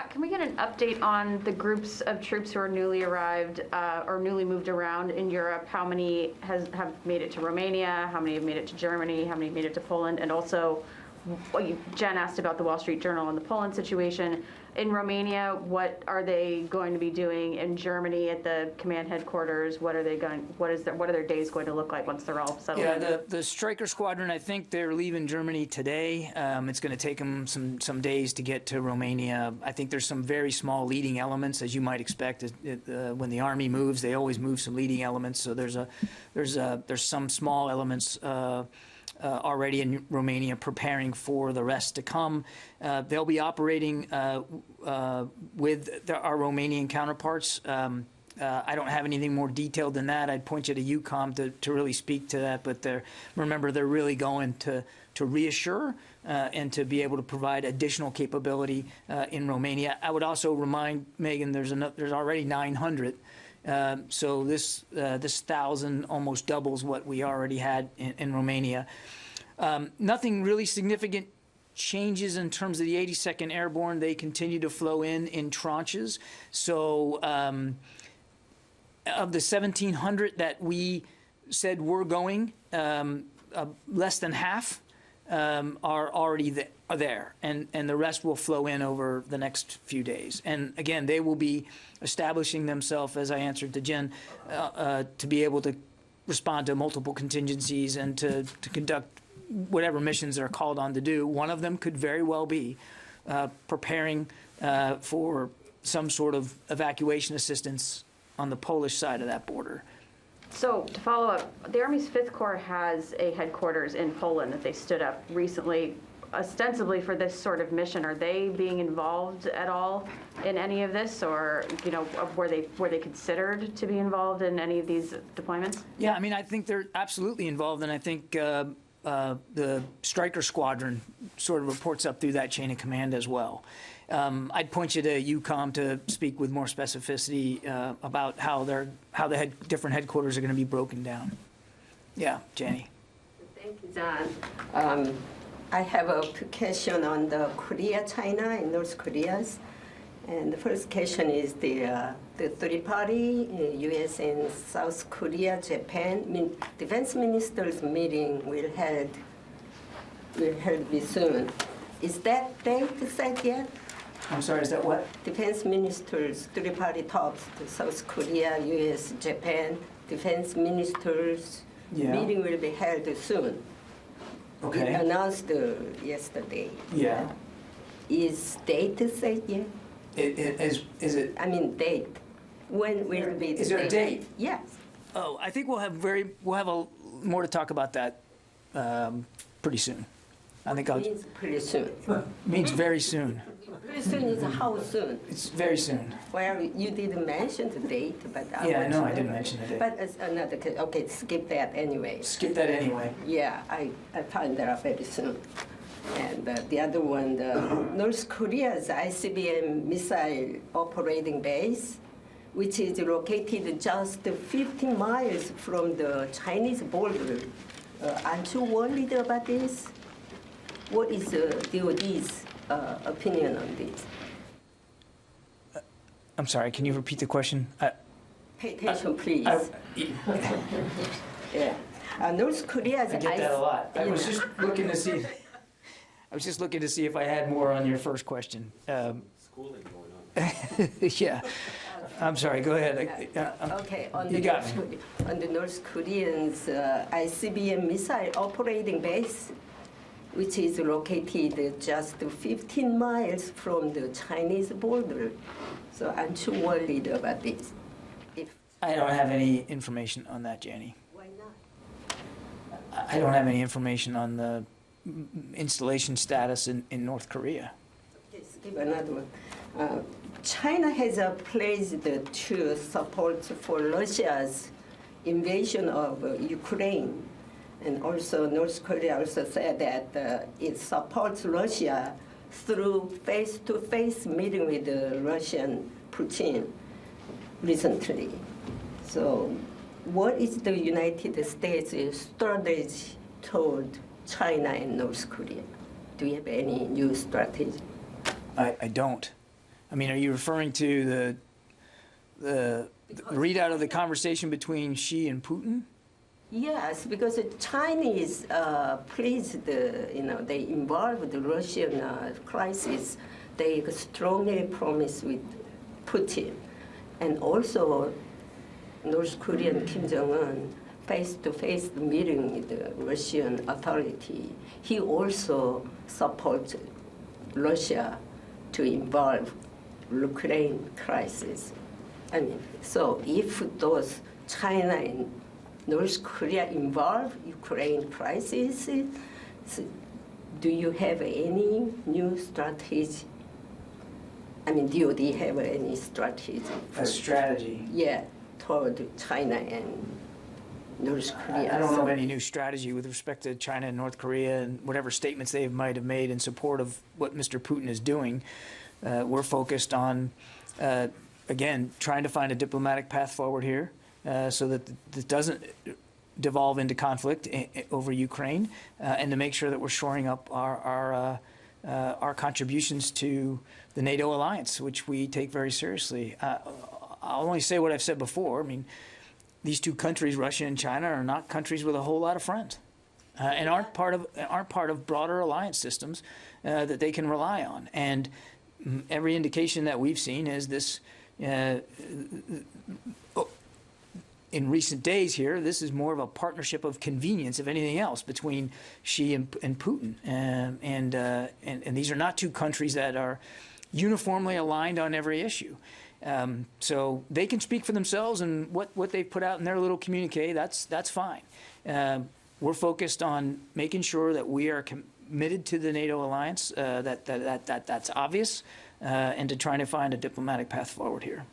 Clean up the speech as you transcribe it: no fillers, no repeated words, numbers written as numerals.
Can we get an update on the groups of troops who are newly arrived or newly moved around in Europe? How many have made it to Romania? How many have made it to Germany? How many made it to Poland? And also, Jen asked about the Wall Street Journal and the Poland situation. In Romania, what are they going to be doing? In Germany, at the command headquarters, what are their days going to look like once they're all settled in? Yeah, the Stryker Squadron, I think they're leaving Germany today. It's going to take them some days to get to Romania. I think there's some very small leading elements, as you might expect. When the Army moves, they always move some leading elements. So there's some small elements already in Romania preparing for the rest to come. They'll be operating with our Romanian counterparts. I don't have anything more detailed than that. I'd point you to EUCOM to really speak to that, but remember, they're really going to reassure and to be able to provide additional capability in Romania. I would also remind Megan, there's already 900. So this 1,000 almost doubles what we already had in Romania. Nothing really significant changes in terms of the 82nd Airborne. They continue to flow in tranches. So of the 1,700 that we said were going, less than half are already there, and the rest will flow in over the next few days. And again, they will be establishing themselves, as I answered to Jen, to be able to respond to multiple contingencies and to conduct whatever missions they're called on to do. One of them could very well be preparing for some sort of evacuation assistance on the Polish side of that border. So to follow up, the Army's 5th Corps has a headquarters in Poland that they stood up recently, ostensibly for this sort of mission. Are they being involved at all in any of this, or were they considered to be involved in any of these deployments? Yeah, I mean, I think they're absolutely involved, and I think the Stryker Squadron sort of reports up through that chain of command as well. I'd point you to EUCOM to speak with more specificity about how the different headquarters are going to be broken down. Yeah, Jenny. Thank you, John. I have a question on the Korea, China, and North Korea. And the first question is the three-party, U.S. and South Korea, Japan, defense ministers meeting will be soon. Is that date set yet? I'm sorry, is that what? Defense ministers, three-party talks, the South Korea, U.S., Japan, defense ministers meeting will be held soon. Okay. It announced yesterday. Yeah. Is date set yet? Is it? I mean date. When will be the Is there a date? Yes. Oh, I think we'll have more to talk about that pretty soon. I think Means pretty soon. means very soon. Pretty soon is how soon? It's very soon. Well, you didn't mention the date, but I know I didn't mention the date. But it's another case. Okay, skip that anyway. Skip that anyway. Yeah, I find that out very soon. And the other one, the North Korea's ICBM missile operating base, which is located just 15 miles from the Chinese border. Aren't you worried about this? What is DOD's opinion on this? I'm sorry, can you repeat the question? Pay attention, please. Yeah. North Korea's I get that a lot. I was just looking to see. I was just looking to see if I had more on your first question. Schooling going on. Yeah. I'm sorry, go ahead. Okay, on the North Koreans' ICBM missile operating base, which is located just 15 miles from the Chinese border. So aren't you worried about this? I don't have any information on that, Jenny. Why not? I don't have any information on the installation status in North Korea. Okay, skip another one. China has pledged to support for Russia's invasion of Ukraine. And also North Korea also said that it supports Russia through face-to-face meeting with the Russian Putin recently. So what is the United States' strategy toward China and North Korea? Do you have any new strategy? I don't. I mean, are you referring to the readout of the conversation between Xi and Putin? Yes, because the Chinese pleased, they involved the Russian crisis. They strongly promised with Putin. And also, North Korean Kim Jong-un face-to-face meeting with the Russian authority. He also supports Russia to involve Ukraine crisis. I mean, so if those China and North Korea involve Ukraine crisis, so do you have any new strategy? I mean, DOD have any strategy? A strategy. Yeah, toward China and North Korea. I don't know of any new strategy with respect to China and North Korea and whatever statements they might have made in support of what Mr. Putin is doing. We're focused on, again, trying to find a diplomatic path forward here so that this doesn't devolve into conflict over Ukraine, and to make sure that we're shoring up our contributions to the NATO alliance, which we take very seriously. I'll only say what I've said before. I mean, these two countries, Russia and China, are not countries with a whole lot of friends, and aren't part of broader alliance systems that they can rely on. And every indication that we've seen is this. In recent days here, this is more of a partnership of convenience, if anything else, between Xi and Putin. And these are not two countries that are uniformly aligned on every issue. So they can speak for themselves, and what they've put out in their little communique, that's fine. We're focused on making sure that we are committed to the NATO alliance, that's obvious, and to trying to find a diplomatic path forward here.